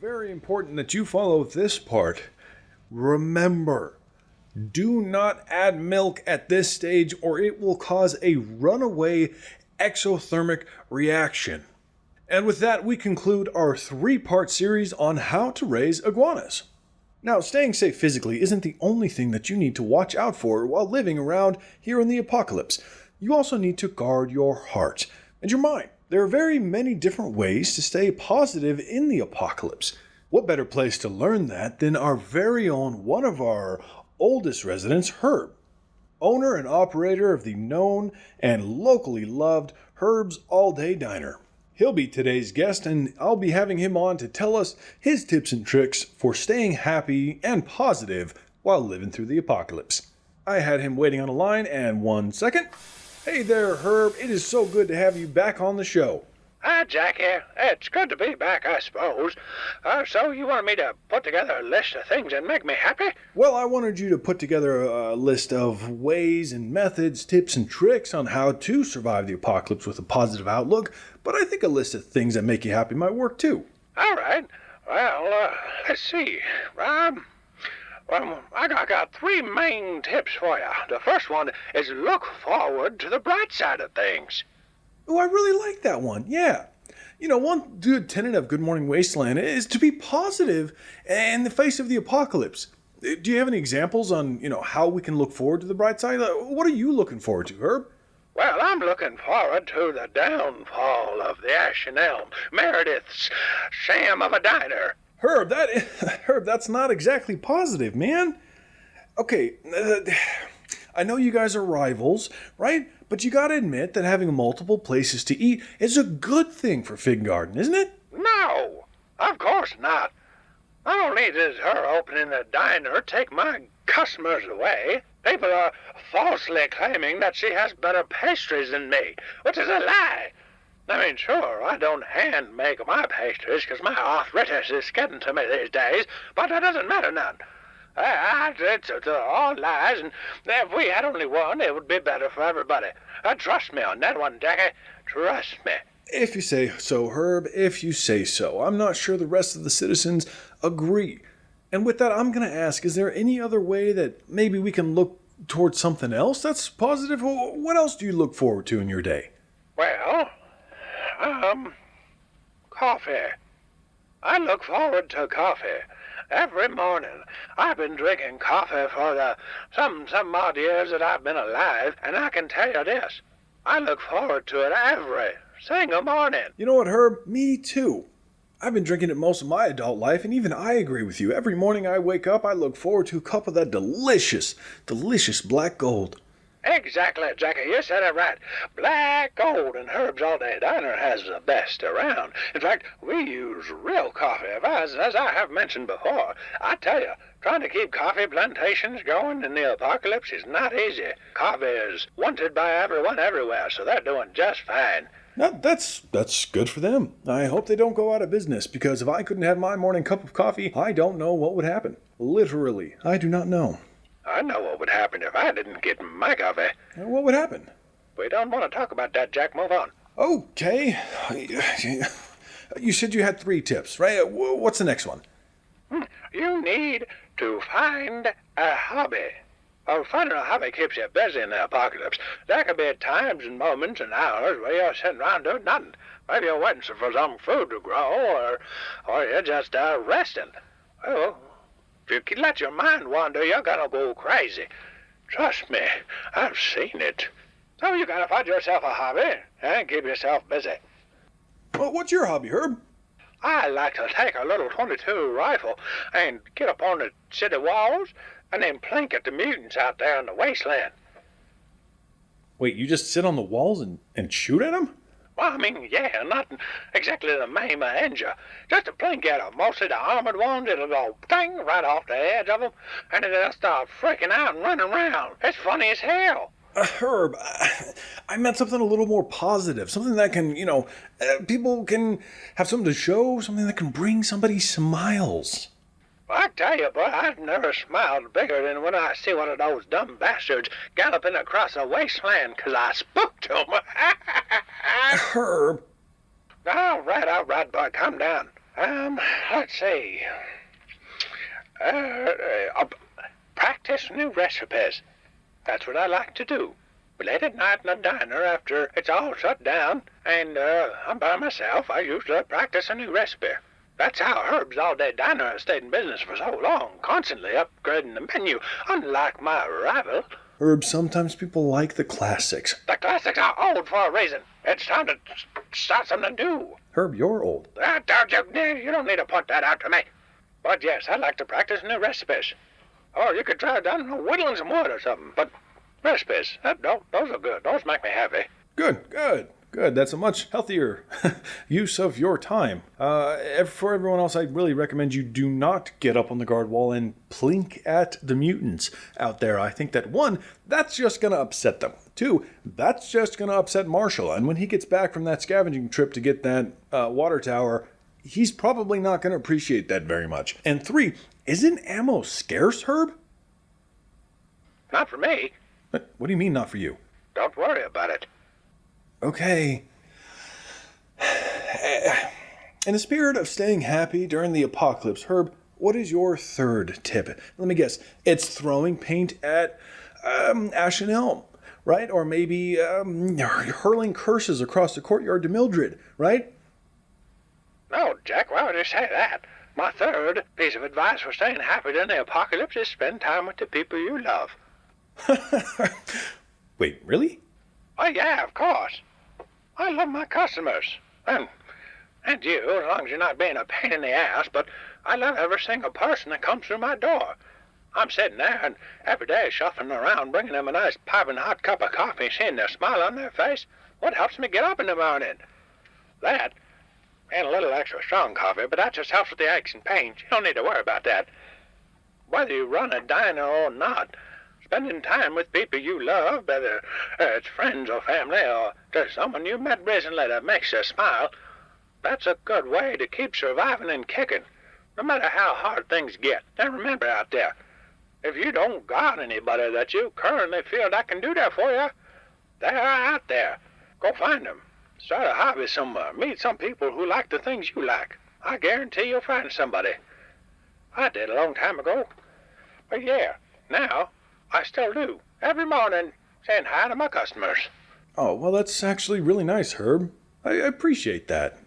very important that you follow this part. Remember, do not add milk at this stage or it will cause a runaway exothermic reaction. And with that, we conclude our 3-part series on how to raise iguanas. Now, staying safe physically isn't the only thing that you need to watch out for while living around here in the apocalypse. You also need to guard your heart and your mind. There are very many different ways to stay positive in the apocalypse. What better place to learn that than our very own, one of our oldest residents, Herb, owner and operator of the known and locally loved Herb's All Day Diner. He'll be today's guest, and I'll be having him on to tell us his tips and tricks for staying happy and positive while living through the apocalypse. I had him waiting on the line, and 1 second. Hey there, Herb. It is so good to have you back on the show. Hi, Jackie. It's good to be back, I suppose. So you wanted me to put together a list of things that make me happy? Well, I wanted you to put together a list of ways and methods, tips and tricks on how to survive the apocalypse with a positive outlook, but I think a list of things that make you happy might work too. All right. Well, let's see. I got 3 main tips for you. The first one is look forward to the bright side of things. Oh, I really like that one. Yeah. You know, one good tenet of Good Morning Wasteland is to be positive in the face of the apocalypse. Do you have any examples on, how we can look forward to the bright side? What are you looking forward to, Herb? Well, I'm looking forward to the downfall of the Ashen Elm, Meredith's sham of a diner. Herb, that's not exactly positive, man. Okay, I know you guys are rivals, right? But you gotta admit that having multiple places to eat is a good thing for Fig Garden, isn't it? No, of course not. Not only does her opening the diner take my customers away, people are falsely claiming that she has better pastries than me, which is a lie. I mean, sure, I don't hand make my pastries because my arthritis is getting to me these days, but that doesn't matter none. It's all lies, and if we had only one, it would be better for everybody. Trust me on that one, Jackie. Trust me. If you say so, Herb, if you say so. I'm not sure the rest of the citizens agree. And with that, I'm going to ask, is there any other way that maybe we can look towards something else that's positive? What else do you look forward to in your day? Well, coffee. I look forward to coffee. Every morning, I've been drinking coffee for the some odd years that I've been alive, and I can tell you this, I look forward to it every single morning. You know what, Herb? Me too. I've been drinking it most of my adult life, and even I agree with you. Every morning I wake up, I look forward to a cup of that delicious black gold. Exactly, Jackie. You said it right. Black Gold and Herb's All Day Diner has the best around. In fact, we use real coffee, as I have mentioned before. I tell you, trying to keep coffee plantations going in the apocalypse is not easy. Coffee is wanted by everyone everywhere, so they're doing just fine. Now, that's good for them. I hope they don't go out of business, because if I couldn't have my morning cup of coffee, I don't know what would happen. Literally, I do not know. I know what would happen if I didn't get my coffee. What would happen? We don't want to talk about that, Jack. Move on. Okay. You said you had 3 tips, right? What's the next one? You need to find a hobby. Finding a hobby keeps you busy in the apocalypse. There could be times and moments and hours where you're sitting around doing nothing. Maybe you're waiting for some food to grow, or you're just resting. Well, if you let your mind wander, you're gonna go crazy. Trust me, I've seen it. So you gotta find yourself a hobby and keep yourself busy. Well, what's your hobby, Herb? I like to take a little .22 rifle and get up on the city walls and then plink at the mutants out there in the wasteland. Wait, you just sit on the walls and shoot at them? Well, I mean, yeah, not exactly the maim or injure. Just to plink at them. Mostly the armored ones, it'll go ding right off the edge of them, and they'll start freaking out and running around. It's funny as hell. Herb, I meant something a little more positive. Something that can, people can have something to show, something that can bring somebody smiles. Well, I tell you, boy, I've never smiled bigger than when I see one of those dumb bastards galloping across a wasteland because I spooked him. Herb. All right, boy, calm down. Let's see. Uh, uh, Practice new recipes. That's what I like to do. Late at night in a diner after it's all shut down and I'm by myself, I usually practice a new recipe. That's how Herb's all-day diner has stayed in business for so long, constantly upgrading the menu, unlike my rival. Herb, sometimes people like the classics. The classics are old for a reason. It's time to start something new. Herb, you're old. You don't need to point that out to me. But yes, I like to practice new recipes. Or you could try, I don't know, whittling some wood or something. But recipes, those are good. Those make me happy. Good. That's a much healthier use of your time. For everyone else, I really recommend you do not get up on the guard wall and plink at the mutants out there. I think that 1, that's just going to upset them. 2, that's just going to upset Marshall. And when he gets back from that scavenging trip to get that water tower, he's probably not going to appreciate that very much. And 3, isn't ammo scarce, Herb? Not for me. What do you mean, not for you? Don't worry about it. Okay. In the spirit of staying happy during the apocalypse, Herb, what is your 3rd tip? Let me guess. It's throwing paint at Ash and Elm, right? Or maybe hurling curses across the courtyard to Mildred, right? No, Jack, why would you say that? My 3rd piece of advice for staying happy during the apocalypse is spend time with the people you love. Wait, really? Oh, yeah, of course. I love my customers. And you, as long as you're not being a pain in the ass, but I love every single person that comes through my door. I'm sitting there and every day shuffling around, bringing them a nice piping hot cup of coffee, seeing their smile on their face. What helps me get up in the morning? That, and a little extra strong coffee, but that just helps with the aches and pains. You don't need to worry about that. Whether you run a diner or not, spending time with people you love, whether it's friends or family or just someone you met recently that makes you smile, that's a good way to keep surviving and kicking, no matter how hard things get. And remember out there, if you don't got anybody that you currently feel that can do that for you, they're out there. Go find them. Start a hobby somewhere. Meet some people who like the things you like. I guarantee you'll find somebody. I did a long time ago. But yeah, now I still do. Every morning, saying hi to my customers. Oh, well, that's actually really nice, Herb. I appreciate that.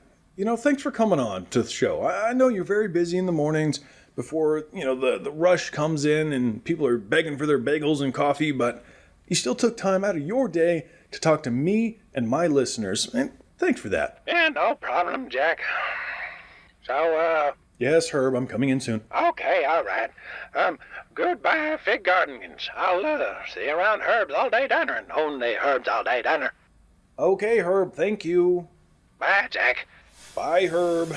Thanks for coming on to the show. I know you're very busy in the mornings before, the rush comes in and people are begging for their bagels and coffee, but you still took time out of your day to talk to me and my listeners, and thanks for that. Yeah, no problem, Jack. So, Yes, Herb, I'm coming in soon. Okay, all right. Goodbye, Fig Gardens. I'll see you around Herb's All-Day Diner and only Herb's All-Day Diner. Okay, Herb, thank you. Bye, Jack. Bye, Herb.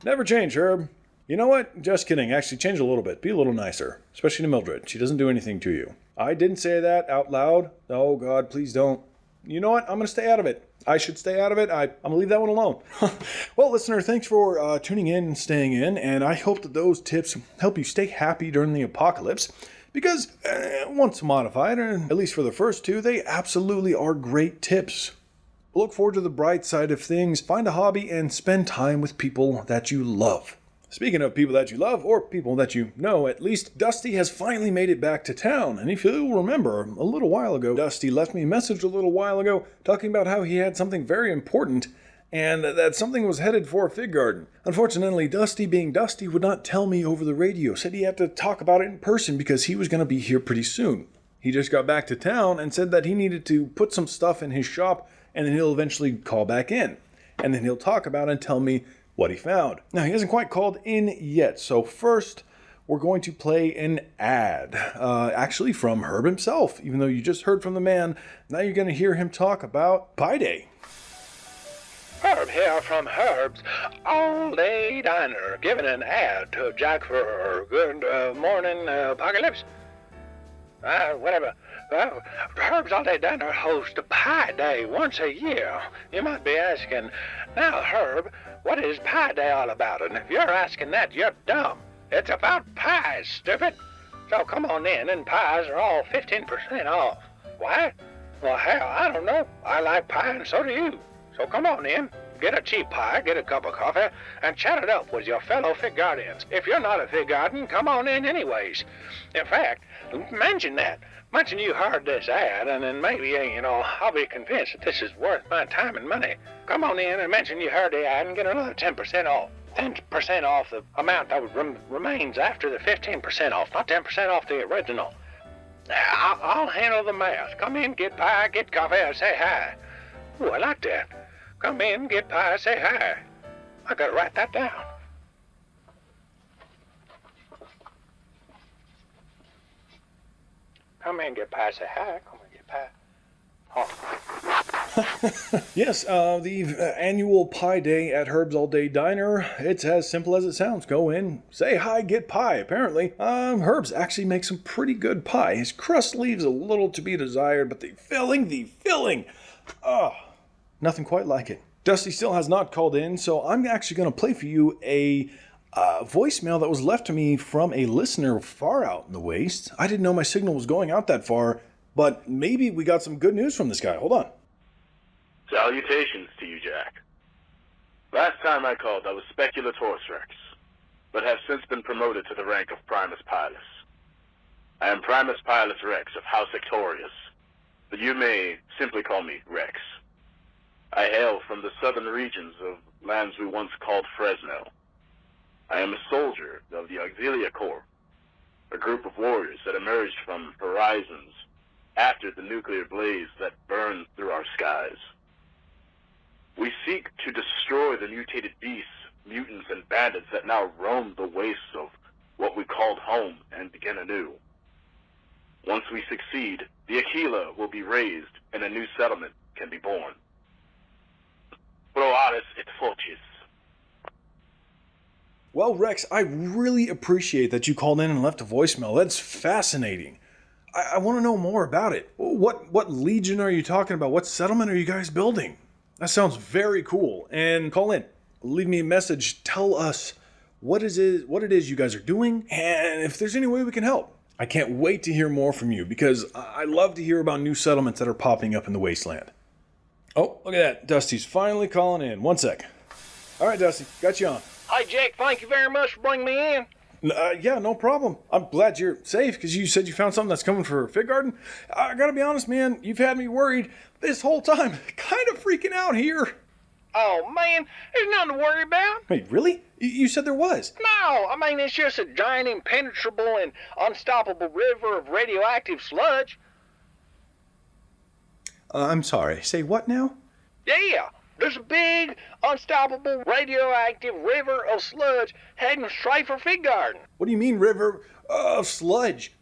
Never change, Herb. You know what? Just kidding. Actually, change a little bit. Be a little nicer. Especially to Mildred. She doesn't do anything to you. I didn't say that out loud. Oh, God, please don't. You know what? I'm going to stay out of it. I should stay out of it. I'm going to leave that one alone. Well, listener, thanks for tuning in and staying in. And I hope that those tips help you stay happy during the apocalypse. Because once modified, or at least for the first 2, they absolutely are great tips. Look forward to the bright side of things. Find a hobby and spend time with people that you love. Speaking of people that you love, or people that you know at least, Dusty has finally made it back to town. And if you'll remember, a little while ago, Dusty left me a message a little while ago talking about how he had something very important and that something was headed for a fig garden. Unfortunately, Dusty, being Dusty, would not tell me over the radio. Said he had to talk about it in person because he was going to be here pretty soon. He just got back to town and said that he needed to put some stuff in his shop and then he'll eventually call back in. And then he'll talk about it and tell me what he found. Now, he hasn't quite called in yet, so first we're going to play an ad, actually from Herb himself. Even though you just heard from the man, now you're going to hear him talk about Pie Day. Herb here from Herb's All-Day Diner, giving an ad to Jack for good morning apocalypse. Whatever. Well, Herb's All-Day Diner hosts a Pie Day once a year. You might be asking, now, Herb, what is Pie Day all about? And if you're asking that, you're dumb. It's about pies, stupid. So come on in, and pies are all 15% off. Why? Well, hell, I don't know. I like pie, and so do you. So come on in, get a cheap pie, get a cup of coffee, and chat it up with your fellow Fig Guardians. If you're not a Fig Guardian, come on in anyways. In fact, mention that. Mention you heard this ad, and then maybe, I'll be convinced that this is worth my time and money. Come on in and mention you heard the ad and get another 10% off. 10% off the amount that remains after the 15% off, not 10% off the original. I'll handle the math. Come in, get pie, get coffee, and say hi. Ooh, I like that. Come in, get pie, say hi. I gotta write that down. Come in, get pie, say hi. Come in, get pie. Oh. Yes, the annual Pie Day at Herb's All Day Diner. It's as simple as it sounds. Go in, say hi, get pie, apparently. Herb's actually makes some pretty good pie. His crust leaves a little to be desired, but the filling. Nothing quite like it. Dusty still has not called in, so I'm actually going to play for you a voicemail that was left to me from a listener far out in the waste. I didn't know my signal was going out that far, but maybe we got some good news from this guy. Hold on. Salutations to you, Jack. Last time I called, I was Speculatorus Rex, but have since been promoted to the rank of Primus Pilus. I am Primus Pilus Rex of House Ictorius, but you may simply call me Rex. I hail from the southern regions of lands we once called Fresno. I am a soldier of the Auxilia Corps, a group of warriors that emerged from horizons after the nuclear blaze that burned through our skies. We seek to destroy the mutated beasts, mutants, and bandits that now roam the wastes of what we called home and begin anew. Once we succeed, the Aquila will be raised and a new settlement can be born. Pro aris et fortis. Well, Rex, I really appreciate that you called in and left a voicemail. That's fascinating. I want to know more about it. What legion are you talking about? What settlement are you guys building? That sounds very cool. And call in. Leave me a message. Tell us what it is you guys are doing, and if there's any way we can help. I can't wait to hear more from you, because I love to hear about new settlements that are popping up in the wasteland. Oh, look at that. Dusty's finally calling in. One sec. All right, Dusty. Got you on. Hi, Jack. Thank you very much for bringing me in. Yeah, no problem. I'm glad you're safe, because you said you found something that's coming for Fig Garden. I gotta be honest, man. You've had me worried this whole time. Kind of freaking out here. Oh, man. There's nothing to worry about. Wait, really? You said there was? No, I mean, it's just a giant, impenetrable, and unstoppable river of radioactive sludge. I'm sorry. Say what now? Yeah, there's a big, unstoppable, radioactive river of sludge heading straight for Fig Garden. What do you mean, river of sludge?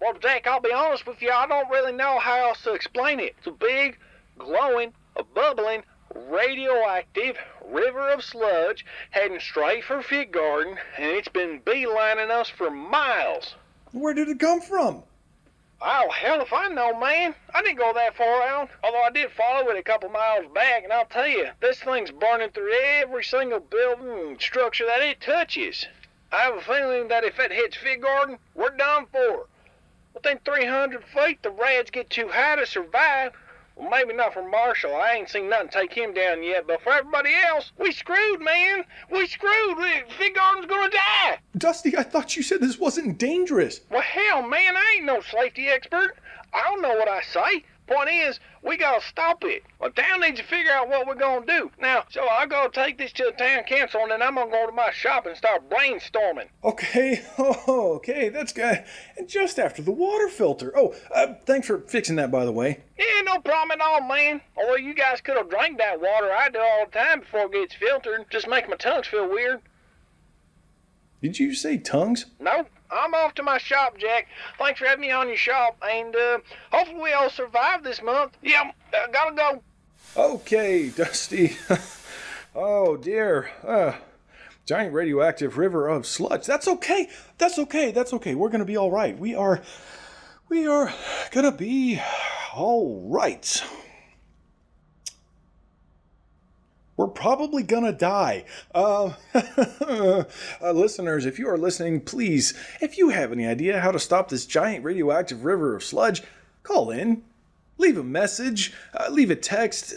Well, Jack, I'll be honest with you, I don't really know how else to explain it. It's a big, glowing, bubbling, radioactive river of sludge heading straight for Fig Garden, and it's been beelining us for miles. Where did it come from? Oh, hell if I know, man. I didn't go that far out, although I did follow it a couple miles back, and I'll tell you, this thing's burning through every single building and structure that it touches. I have a feeling that if it hits Fig Garden, we're done for. Within 300 feet, the rads get too high to survive. Well, maybe not for Marshall. I ain't seen nothing take him down yet, but for everybody else, we screwed, man. We screwed. Fig Garden's gonna die. Dusty, I thought you said this wasn't dangerous. Well, hell, man, I ain't no safety expert. I don't know what I say. Point is, we gotta stop it. Well, town needs to figure out what we're gonna do. Now, so I'll go take this to the town council, and then I'm gonna go to my shop and start brainstorming. Okay, okay, that's good. And just after the water filter. Thanks for fixing that, by the way. Yeah, no problem at all, man. Although you guys could have drank that water I do all the time before it gets filtered. Just make my tongues feel weird. Did you say tongues? No, I'm off to my shop, Jack. Thanks for having me on your shop, and hopefully we all survive this month. Yeah, gotta go. Okay, Dusty. Oh, dear. Giant radioactive river of sludge. That's okay. That's okay. We're gonna be all right. We are gonna be all right. We're probably gonna die. Listeners, if you are listening, please, if you have any idea how to stop this giant radioactive river of sludge, call in, leave a message, leave a text,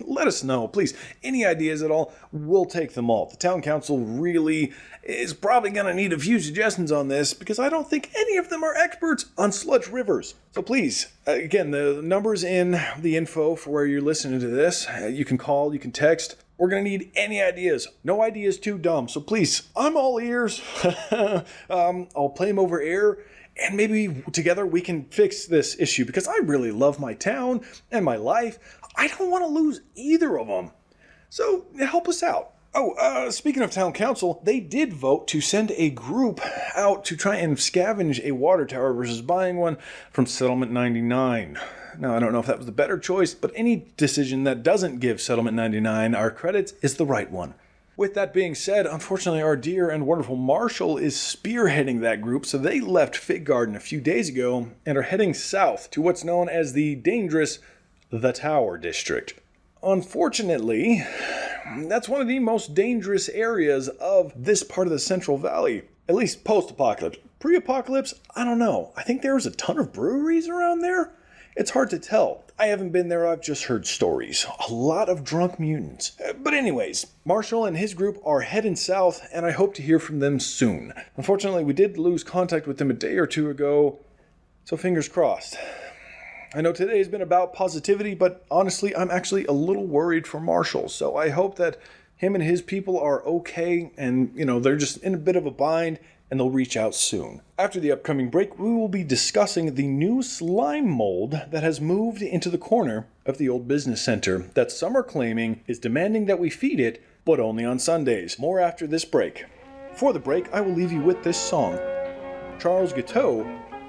let us know, please. Any ideas at all, we'll take them all. The town council really is probably going to need a few suggestions on this because I don't think any of them are experts on sludge rivers. So please, again, the number's in the info for where you're listening to this. You can call, you can text. We're going to need any ideas. No idea is too dumb. So please, I'm all ears. I'll play them over air. And maybe together we can fix this issue because I really love my town and my life. I don't want to lose either of them. So help us out. Oh, speaking of town council, they did vote to send a group out to try and scavenge a water tower versus buying one from Settlement 99. Now, I don't know if that was the better choice, but any decision that doesn't give Settlement 99 our credits is the right one. With that being said, unfortunately, our dear and wonderful Marshall is spearheading that group, so they left Fig Garden a few days ago and are heading south to what's known as the dangerous The Tower District. Unfortunately, that's one of the most dangerous areas of this part of the Central Valley, at least post-apocalypse. Pre-apocalypse, I don't know. I think there was a ton of breweries around there. It's hard to tell. I haven't been there, I've just heard stories. A lot of drunk mutants. But anyways, Marshall and his group are heading south, and I hope to hear from them soon. Unfortunately, we did lose contact with them a day or two ago, so fingers crossed. I know today has been about positivity, but honestly, I'm actually a little worried for Marshall, so I hope that him and his people are okay, and, they're just in a bit of a bind, and they'll reach out soon. After the upcoming break, we will be discussing the new slime mold that has moved into the corner of the old business center that some are claiming is demanding that we feed it, but only on Sundays. More after this break. For the break, I will leave you with this song, Charles Guiteau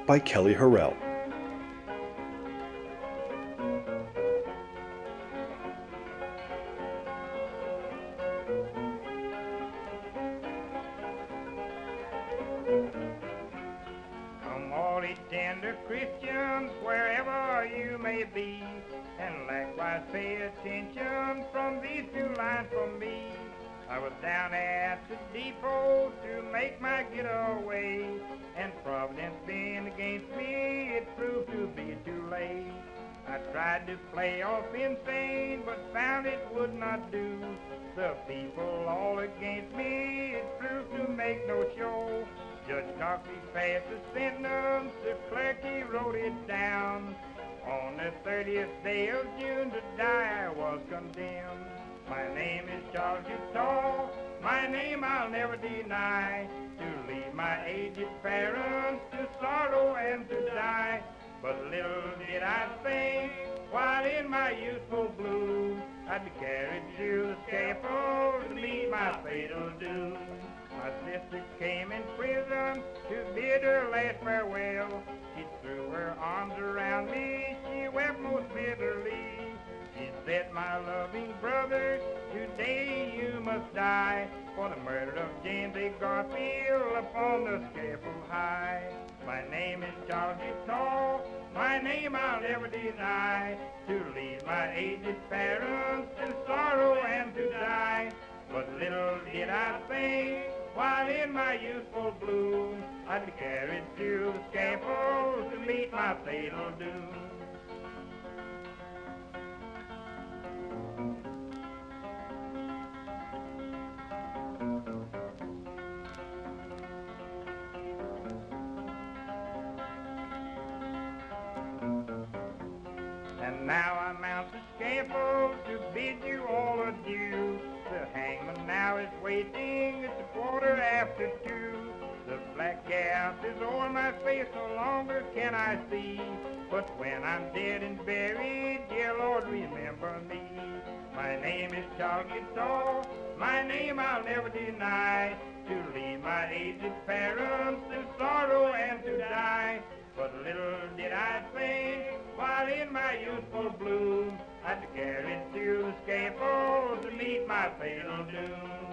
by Kelly Harrell. Tender Christians, wherever you may be, and likewise pay attention from these two lines from me. I was down at the depot to make my getaway, and Providence being against me, it proved to be too late. I tried to play off insane, but found it would not do. The people all against me, it proved to make no show. Judge Coxey passed the sentence, the clerk he wrote it down. On the 30th day of June to die I was condemned. My name is Charles Guiteau, my name I'll never deny. To leave my aged parents to sorrow and to die. But little did I think, while in my youthful bloom, I'd be carried to the scaffold to meet my fatal doom. My sister came in prison to bid her last farewell. She threw her arms around me, she wept most bitterly. She said, my loving brother, today you must die for the murder of James A. Garfield upon the scaffold high. My name is Charles Guiteau, my name I'll never deny. To leave my aged parents to sorrow and to die. But little did I think, while in my youthful bloom, I'd be carried to the scaffold to meet my fatal doom. And now I mount the scaffold to bid you all adieu. The hangman now is waiting, it's 2:15. The black gas is o'er my face, no longer can I see. But when I'm dead and buried, dear Lord, remember me. My name is Charles Guiteau, my name I'll never deny. To leave my aged parents in sorrow and to die. But little did I think, while in my youthful bloom, I'd be carried to the scaffold to meet my fatal doom.